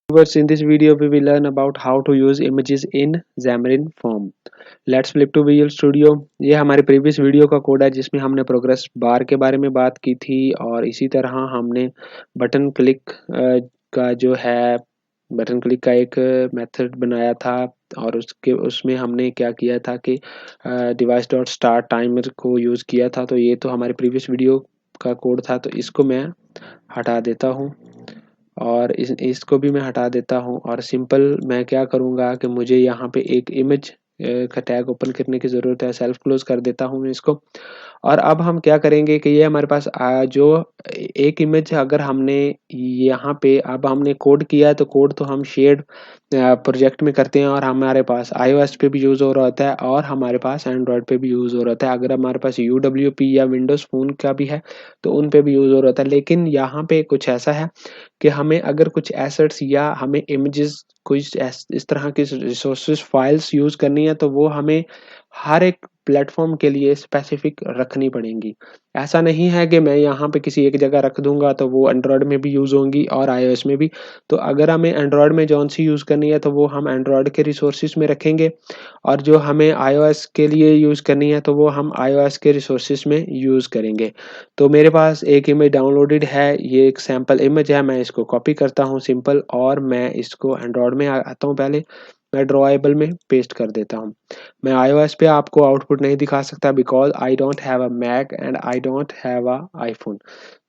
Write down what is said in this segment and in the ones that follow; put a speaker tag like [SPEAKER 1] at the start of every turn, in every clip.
[SPEAKER 1] Viewers, in this video we will learn about how to use images in Xamarin Form. Let's flip to Visual Studio. ये हमारे previous video का code है जिसमें हमने progress bar के बारे में बात की थी और इसी तरह हमने बटन क्लिक का जो है बटन क्लिक का एक मेथड बनाया था और उसमें हमने क्या किया था कि डिवाइस डॉट स्टार्ट टाइमर को यूज़ किया था। तो ये तो हमारे प्रीवियस वीडियो का कोड था, तो इसको मैं हटा देता हूँ और इसको भी मैं हटा देता हूँ और सिंपल मैं क्या करूँगा कि मुझे यहाँ पे एक इमेज का टैग ओपन करने की ज़रूरत है। सेल्फ क्लोज कर देता हूँ मैं इसको। और अब हम क्या करेंगे कि ये हमारे पास जो एक इमेज अगर हमने यहाँ पे अब हमने कोड किया है, तो कोड तो हम शेयर्ड प्रोजेक्ट में करते हैं और हमारे पास iOS पे भी यूज़ हो रहा होता है और हमारे पास एंड्रॉयड पे भी यूज़ हो रहा होता है। अगर हमारे पास UWP या विंडोज़ फ़ोन का भी है तो उन पे भी यूज़ हो रहा होता है। लेकिन यहाँ पे कुछ ऐसा है कि हमें अगर कुछ एसेट्स या हमें इमेजेस कुछ इस तरह की रिसोर्सेज फाइल्स यूज़ करनी है, तो वो हमें हर एक प्लेटफॉर्म के लिए स्पेसिफिक रखनी पड़ेंगी। ऐसा नहीं है कि मैं यहाँ पे किसी एक जगह रख दूंगा तो वो एंड्रॉयड में भी यूज़ होंगी और iOS में भी। तो अगर हमें एंड्रॉयड में जौन सी यूज़ करनी है तो वो हम एंड्रॉयड के रिसोर्सेज में रखेंगे और जो हमें iOS के लिए यूज़ करनी है तो वो हम iOS के रिसोर्सेज में यूज़ करेंगे। तो मेरे पास एक इमेज डाउनलोडेड है, ये एक सैम्पल इमेज है। मैं इसको कॉपी करता हूँ सिंपल और मैं इसको एंड्रॉयड में आता हूँ। पहले मैं ड्रॉएबल में पेस्ट कर देता हूँ। मैं iOS पे आपको आउटपुट नहीं दिखा सकता because I don't have a Mac and I don't have a iPhone.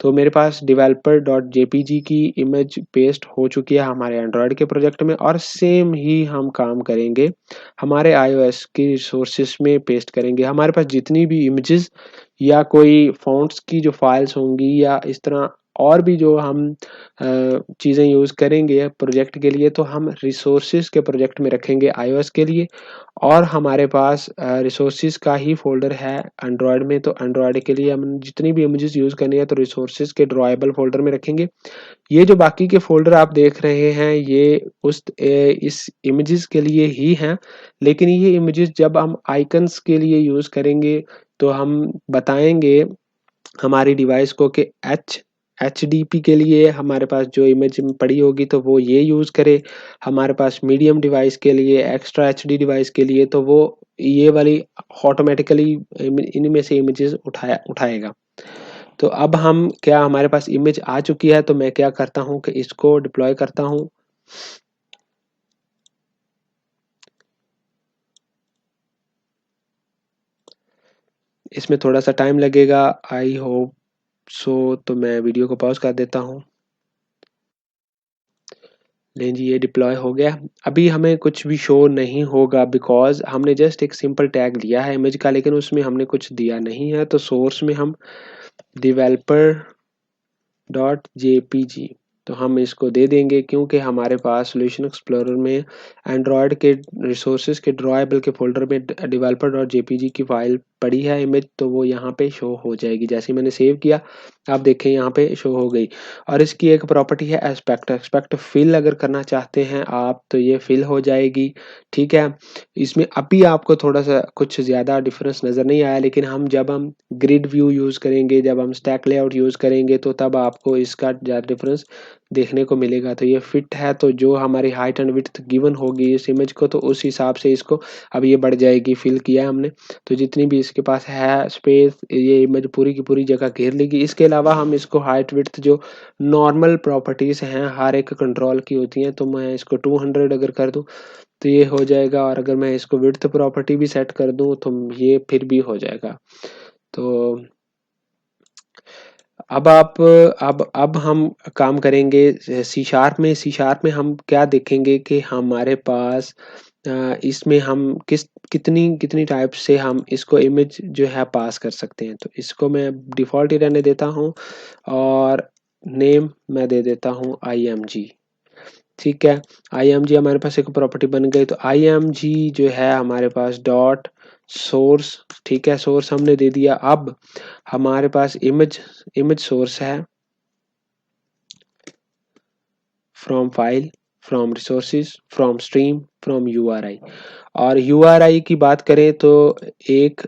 [SPEAKER 1] तो मेरे पास developer डॉट जेपीजी की इमेज पेस्ट हो चुकी है हमारे एंड्रॉयड के प्रोजेक्ट में और सेम ही हम काम करेंगे हमारे iOS की रिसोर्सेज में पेस्ट करेंगे। हमारे पास जितनी भी इमेजेस या कोई फ़ॉन्ट्स की जो फाइल्स होंगी या इस तरह और भी जो हम चीज़ें यूज़ करेंगे प्रोजेक्ट के लिए, तो हम रिसोर्सेज के प्रोजेक्ट में रखेंगे iOS के लिए। और हमारे पास रिसोर्सेज का ही फ़ोल्डर है एंड्रॉयड में, तो एंड्रॉयड के लिए हम जितनी भी इमेजेस यूज़ करनी है तो रिसोर्सेज के ड्रॉएबल फ़ोल्डर में रखेंगे। ये जो बाकी के फ़ोल्डर आप देख रहे हैं ये इस इमेजेस के लिए ही हैं, लेकिन ये इमेजेस जब हम आइकन्स के लिए यूज़ करेंगे तो हम बताएँगे हमारी डिवाइस को कि एचडीपी के लिए हमारे पास जो इमेज पड़ी होगी तो वो ये यूज़ करे। हमारे पास मीडियम डिवाइस के लिए, एक्स्ट्रा एचडी डिवाइस के लिए तो वो ये वाली ऑटोमेटिकली इनमें से इमेजेस उठाएगा। तो अब हम क्या हमारे पास इमेज आ चुकी है, तो मैं क्या करता हूँ कि इसको डिप्लॉय करता हूँ। इसमें थोड़ा सा टाइम लगेगा, आई होप सो। तो मैं वीडियो को पॉज कर देता हूँ। लें जी, ये डिप्लॉय हो गया। अभी हमें कुछ भी शो नहीं होगा बिकॉज हमने जस्ट एक सिंपल टैग लिया है इमेज का, लेकिन उसमें हमने कुछ दिया नहीं है। तो सोर्स में हम developer डॉट जेपीजी तो हम इसको दे देंगे क्योंकि हमारे पास सॉल्यूशन एक्सप्लोरर में एंड्रॉयड के रिसोर्सेज के ड्रॉएबल के फोल्डर में developer डॉट जेपीजी की फाइल पड़ी है इमेज, तो वो यहाँ पे शो हो जाएगी। जैसे ही मैंने सेव किया आप देखें यहाँ पे शो हो गई। और इसकी एक प्रॉपर्टी है एस्पेक्ट। एस्पेक्ट फिल अगर करना चाहते हैं आप तो ये फिल हो जाएगी, ठीक है। इसमें अभी आपको थोड़ा सा कुछ ज़्यादा डिफरेंस नज़र नहीं आया, लेकिन जब हम ग्रिड व्यू यूज़ करेंगे, जब हम स्टैक लेआउट यूज़ करेंगे तो तब आपको इसका ज़्यादा डिफरेंस देखने को मिलेगा। तो ये फिट है, तो जो हमारी हाइट एंड विड्थ गिवन होगी इस इमेज को तो उस हिसाब से इसको अब ये बढ़ जाएगी। फिल किया है हमने तो जितनी भी इसके पास है स्पेस ये इमेज पूरी की पूरी जगह घेर लेगी। इसके अलावा हम इसको हाइट विड्थ जो नॉर्मल प्रॉपर्टीज़ हैं हर एक कंट्रोल की होती हैं, तो मैं इसको 200 अगर कर दूँ तो ये हो जाएगा। और अगर मैं इसको विड्थ प्रॉपर्टी भी सेट कर दूँ तो ये फिर भी हो जाएगा। तो अब हम काम करेंगे सी शार्प में हम क्या देखेंगे कि हमारे पास इसमें हम कितनी कितनी टाइप से हम इसको इमेज जो है पास कर सकते हैं। तो इसको मैं डिफ़ॉल्ट ही रहने देता हूँ और नेम मैं दे देता हूँ IMG, ठीक है। IMG हमारे पास एक प्रॉपर्टी बन गई। तो IMG जो है हमारे पास डॉट सोर्स, ठीक है, सोर्स हमने दे दिया। अब हमारे पास इमेज सोर्स है from file, from resources, from stream, from URI। और URI की बात करें तो एक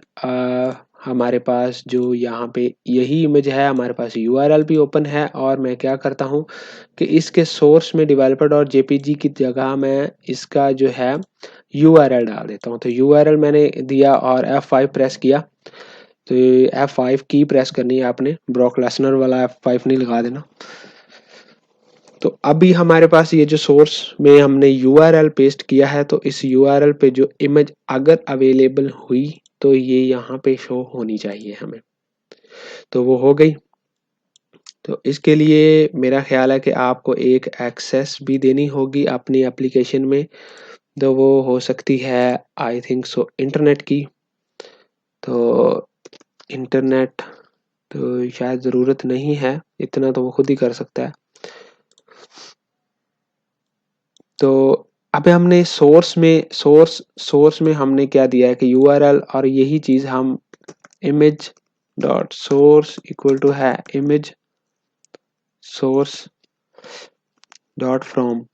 [SPEAKER 1] हमारे पास जो यहाँ पे यही इमेज है, हमारे पास यूआरएल भी ओपन है और मैं क्या करता हूँ कि इसके सोर्स में developer.jpg की जगह मैं इसका जो है यूआरएल डाल देता हूँ। तो यूआरएल मैंने दिया और F5 प्रेस किया। तो F5 की प्रेस करनी है आपने, ब्रॉक लेसनर वाला F5 नहीं लगा देना। तो अभी हमारे पास ये जो सोर्स में हमने यूआरएल पेस्ट किया है, तो इस यूआरएल पे जो इमेज अगर अवेलेबल हुई तो ये यहाँ पे शो होनी चाहिए हमें। तो वो हो गई। तो इसके लिए मेरा ख्याल है कि आपको एक एक्सेस भी देनी होगी अपनी एप्लीकेशन में, तो वो हो सकती है आई थिंक सो इंटरनेट की। तो इंटरनेट तो शायद ज़रूरत नहीं है, इतना तो वो खुद ही कर सकता है। तो अब हमने सोर्स में हमने क्या दिया है कि यूआरएल, और यही चीज़ हम image dot source equal to है इमेज सोर्स डॉट फ्रॉम।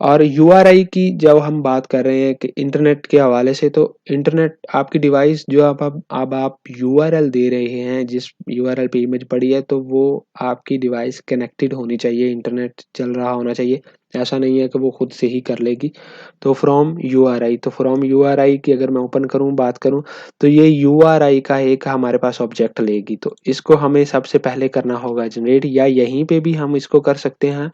[SPEAKER 1] और यूआरआई की जब हम बात कर रहे हैं कि इंटरनेट के हवाले से, तो इंटरनेट आपकी डिवाइस जो अब आप यूआरएल दे रहे हैं, जिस यूआरएल पे इमेज पड़ी है, तो वो आपकी डिवाइस कनेक्टेड होनी चाहिए, इंटरनेट चल रहा होना चाहिए। ऐसा नहीं है कि वो खुद से ही कर लेगी। तो फ्रॉम यूआरआई, तो फ्रॉम यूआरआई की अगर मैं ओपन करूं, बात करूं, तो ये यूआरआई का एक हमारे पास ऑब्जेक्ट लेगी। तो इसको हमें सबसे पहले करना होगा जनरेट, या यहीं पे भी हम इसको कर सकते हैं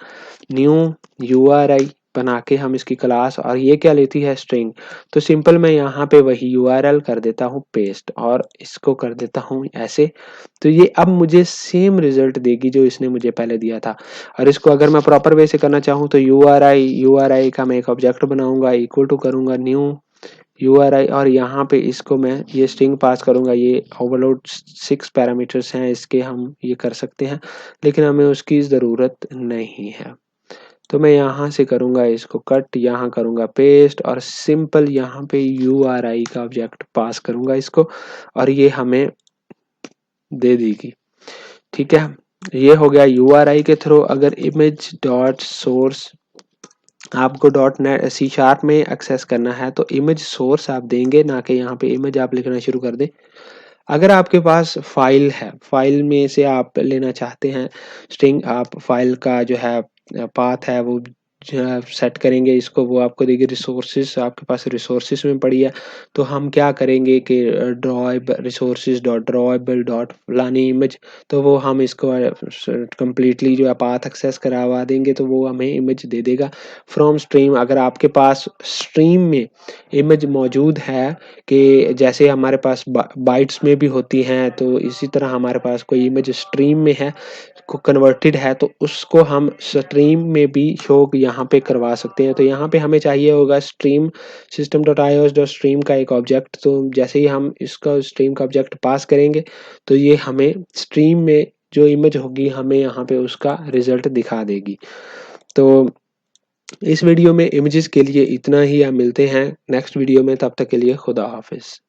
[SPEAKER 1] न्यू यूआरआई बना के हम इसकी क्लास, और ये क्या लेती है स्ट्रिंग। तो सिंपल मैं यहाँ पे वही यूआरएल कर देता हूँ पेस्ट और इसको कर देता हूँ ऐसे। तो ये अब मुझे सेम रिजल्ट देगी जो इसने मुझे पहले दिया था। और इसको अगर मैं प्रॉपर वे से करना चाहूँ तो यूआरआई का मैं एक ऑब्जेक्ट बनाऊंगा, इक्वल टू करूंगा न्यू यूआरआई, और यहाँ पे इसको मैं ये स्ट्रिंग पास करूंगा। ये ओवरलोड 6 पैरामीटर्स हैं इसके, हम ये कर सकते हैं लेकिन हमें उसकी ज़रूरत नहीं है। तो मैं यहाँ से करूँगा इसको कट, यहाँ करूँगा पेस्ट, और सिंपल यहाँ पे यूआरआई का ऑब्जेक्ट पास करूँगा इसको, और ये हमें दे देगी। ठीक है, ये हो गया यूआरआई के थ्रू। अगर इमेज डॉट सोर्स आपको .NET C# में एक्सेस करना है तो इमेज सोर्स आप देंगे, ना कि यहाँ पे इमेज आप लिखना शुरू कर दें। अगर आपके पास फाइल है, फाइल में से आप लेना चाहते हैं स्ट्रिंग, आप फाइल का जो है पाथ है वो सेट करेंगे इसको, वो आपको देगी रिसोर्सेज, आपके पास रिसोर्सेज में पड़ी है। तो हम क्या करेंगे कि drawable resources dot drawable dot फलानी इमेज, तो वो हम इसको कंप्लीटली जो है पाथ एक्सेस करवा देंगे, तो वो हमें इमेज दे देगा फ्रॉम स्ट्रीम। अगर आपके पास स्ट्रीम में इमेज मौजूद है, कि जैसे हमारे पास बाइट्स में भी होती हैं, तो इसी तरह हमारे पास कोई इमेज स्ट्रीम में है को कन्वर्टेड है, तो उसको हम स्ट्रीम में भी शो यहाँ पे करवा सकते हैं। तो यहाँ पे हमें चाहिए होगा स्ट्रीम system.ios.stream का एक ऑब्जेक्ट। तो जैसे ही हम इसका स्ट्रीम का ऑब्जेक्ट पास करेंगे, तो ये हमें स्ट्रीम में जो इमेज होगी हमें यहाँ पे उसका रिजल्ट दिखा देगी। तो इस वीडियो में इमेजेस के लिए इतना ही, आप मिलते हैं नेक्स्ट वीडियो में, तब तक के लिए खुदा हाफिज।